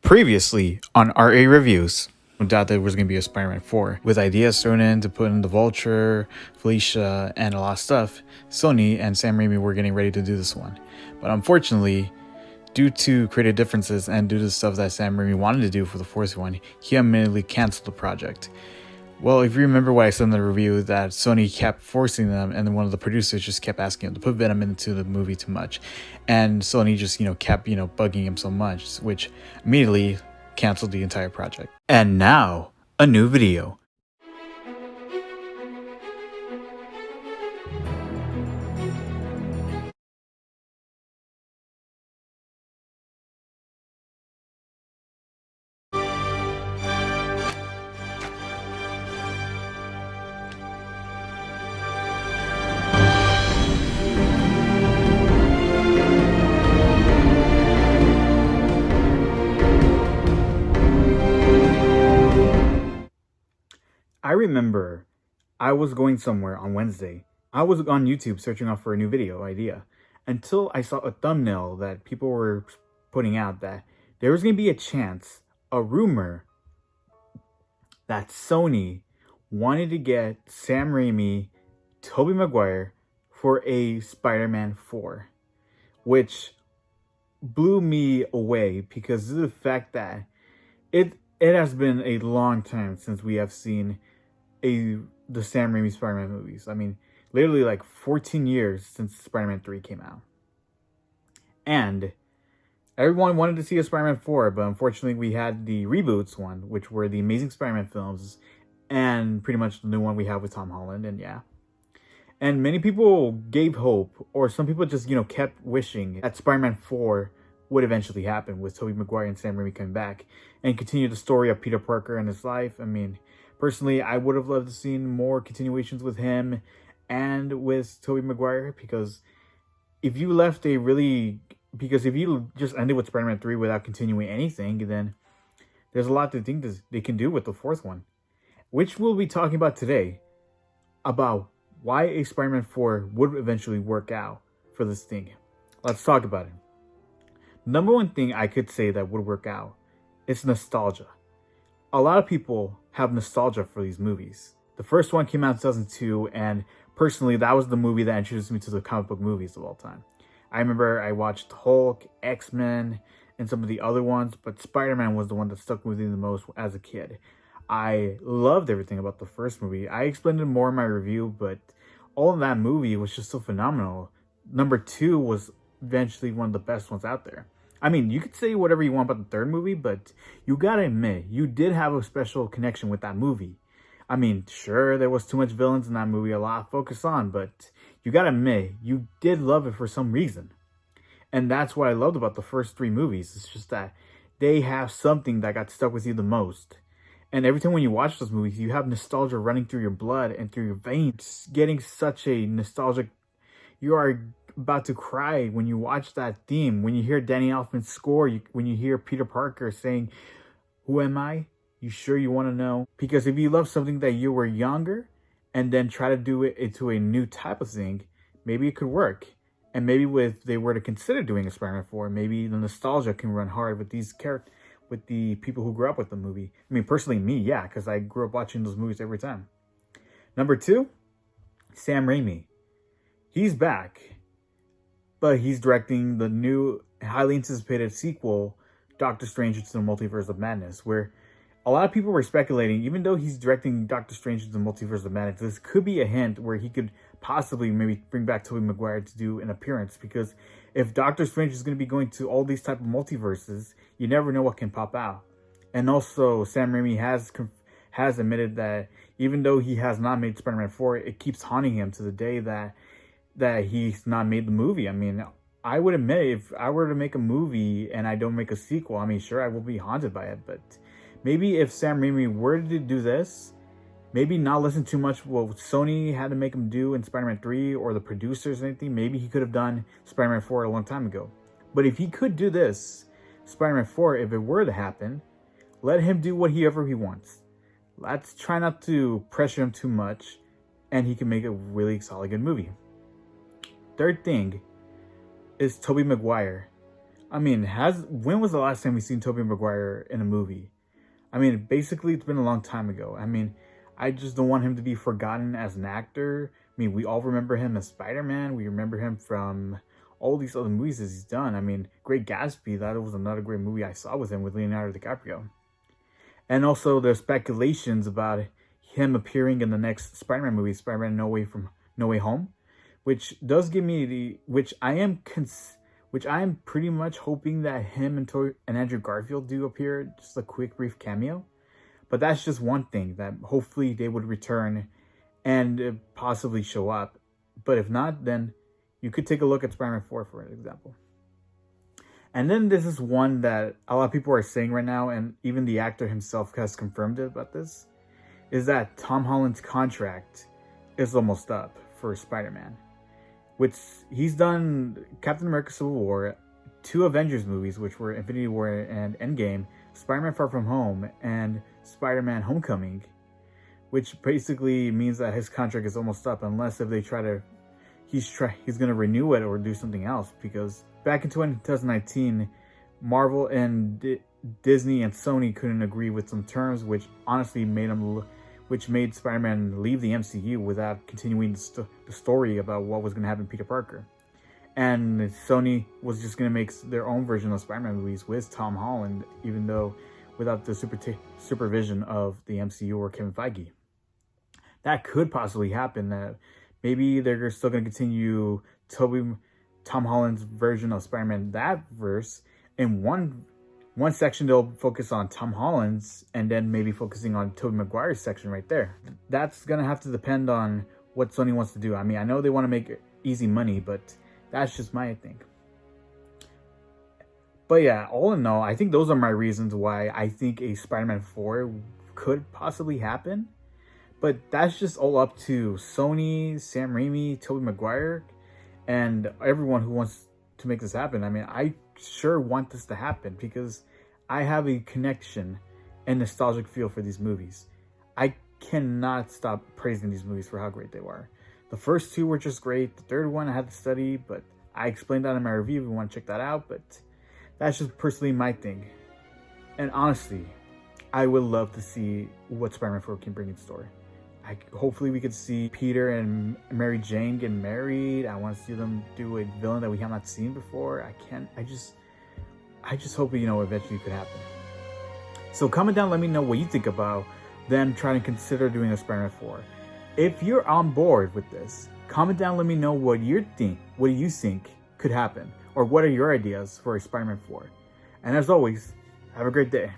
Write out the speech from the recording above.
Previously on RA Reviews, no doubt there was going to be a Spider-Man 4. With ideas thrown in to put in the Vulture, Felicia, and a lot of stuff, Sony and Sam Raimi were getting ready to do this one. But unfortunately, due to creative differences and due to the stuff that Sam Raimi wanted to do for the fourth one, he immediately canceled the project. Well, if you remember what I said in the review, that Sony kept forcing them, and then one of the producers just kept asking him to put Venom into the movie too much, and Sony just kept bugging him so much, which immediately canceled the entire project. And now a new video. I remember I was going somewhere on Wednesday. I was on YouTube searching out for a new video idea until I saw a thumbnail that people were putting out that there was going to be a chance, a rumor, that Sony wanted to get Sam Raimi, Tobey Maguire for a Spider-Man 4, which blew me away because of the fact that it has been a long time since we have seen the Sam Raimi Spider-Man movies. I mean, literally like 14 years since Spider-Man 3 came out. And everyone wanted to see a Spider-Man 4, but unfortunately we had the reboots one, which were the Amazing Spider-Man films, and pretty much the new one we have with Tom Holland, and yeah. And many people gave hope, or some people just, kept wishing that Spider-Man 4 would eventually happen with Tobey Maguire and Sam Raimi coming back and continue the story of Peter Parker and his life. I mean, personally, I would have loved to see more continuations with him and with Tobey Maguire, because if you just ended with Spider-Man 3 without continuing anything, then there's a lot to think they can do with the fourth one, which we'll be talking about today, about why a Spider-Man 4 would eventually work out for this thing. Let's talk about it. Number one thing I could say that would work out is nostalgia. A lot of people have nostalgia for these movies. The first one came out in 2002, and personally, that was the movie that introduced me to the comic book movies of all time. I remember I watched Hulk, X-Men, and some of the other ones, but Spider-Man was the one that stuck with me the most as a kid. I loved everything about the first movie. I explained it more in my review, but all of that movie was just so phenomenal. Number 2 was eventually one of the best ones out there. I mean, you could say whatever you want about the third movie, but you gotta admit, you did have a special connection with that movie. I mean, sure, there was too much villains in that movie, a lot of focus on, but you gotta admit, you did love it for some reason. And that's what I loved about the first 3 movies. It's just that they have something that got stuck with you the most. And every time when you watch those movies, you have nostalgia running through your blood and through your veins. Getting such a nostalgic... You are about to cry when you watch that theme. When you hear Danny Elfman's score, when you hear Peter Parker saying, "Who am I? You sure you want to know?" Because if you love something that you were younger and then try to do it into a new type of thing, maybe it could work. And maybe if they were to consider doing a Spider-Man 4, maybe the nostalgia can run hard with these characters, with the people who grew up with the movie. I mean, personally, me, yeah, because I grew up watching those movies every time. Number 2, Sam Raimi. He's back, but he's directing the new, highly anticipated sequel, Doctor Strange Into the Multiverse of Madness, where a lot of people were speculating, even though he's directing Doctor Strange Into the Multiverse of Madness, this could be a hint where he could possibly maybe bring back Tobey Maguire to do an appearance, because if Doctor Strange is going to be going to all these type of multiverses, you never know what can pop out. And also, Sam Raimi has admitted that even though he has not made Spider-Man 4, it keeps haunting him to the day that he's not made the movie. I mean, I would admit, if I were to make a movie and I don't make a sequel, I mean, sure, I will be haunted by it, but maybe if Sam Raimi were to do this, maybe not listen too much what Sony had to make him do in Spider-Man 3 or the producers or anything. Maybe he could have done Spider-Man 4 a long time ago. But if he could do this, Spider-Man 4, if it were to happen, let him do whatever he wants. Let's try not to pressure him too much, and he can make a really solid good movie. Third thing is Tobey Maguire. I mean, when was the last time we seen Tobey Maguire in a movie? I mean, basically, it's been a long time ago. I mean, I just don't want him to be forgotten as an actor. I mean, we all remember him as Spider-Man. We remember him from all these other movies that he's done. I mean, Great Gatsby, that was another great movie I saw with him with Leonardo DiCaprio. And also, there's speculations about him appearing in the next Spider-Man movie, Spider-Man No Way Home, which does give me which I am pretty much hoping that him and Andrew Garfield do appear, just a quick brief cameo. But that's just one thing that hopefully they would return and possibly show up. But if not, then you could take a look at Spider-Man 4 for example. And then this is one that a lot of people are saying right now, and even the actor himself has confirmed it about this, is that Tom Holland's contract is almost up for Spider-Man. Which he's done Captain America Civil War, 2 Avengers movies, which were Infinity War and Endgame, Spider-Man Far From Home, and Spider-Man Homecoming, which basically means that his contract is almost up, unless if they he's going to renew it or do something else, because back in 2019, Marvel and Disney and Sony couldn't agree with some terms, which honestly made Spider-Man leave the MCU without continuing the story about what was going to happen to Peter Parker. And Sony was just going to make their own version of Spider-Man movies with Tom Holland, even though without the supervision of the MCU or Kevin Feige. That could possibly happen. That maybe they're still going to continue Tom Holland's version of Spider-Man, that verse, in one section they'll focus on Tom Holland's, and then maybe focusing on Tobey Maguire's section right there. That's gonna have to depend on what Sony wants to do. I mean, I know they want to make easy money, but that's just my thing. But yeah, all in all, I think those are my reasons why I think a Spider-Man 4 could possibly happen. But that's just all up to Sony, Sam Raimi, Tobey Maguire, and everyone who wants to make this happen. I mean, I sure want this to happen because I have a connection and nostalgic feel for these movies. I cannot stop praising these movies for how great they were. The first 2 were just great. The third one I had to study, but I explained that in my review if you want to check that out. But that's just personally my thing. And honestly, I would love to see what Spider-Man 4 can bring in story. Hopefully we could see Peter and Mary Jane get married. I want to see them do a villain that we have not seen before. I just hope, eventually it could happen. So comment down, let me know what you think about them trying to consider doing a Spider-Man 4. If you're on board with this, comment down, let me know what you think could happen, or what are your ideas for a Spider-Man 4. And as always, have a great day.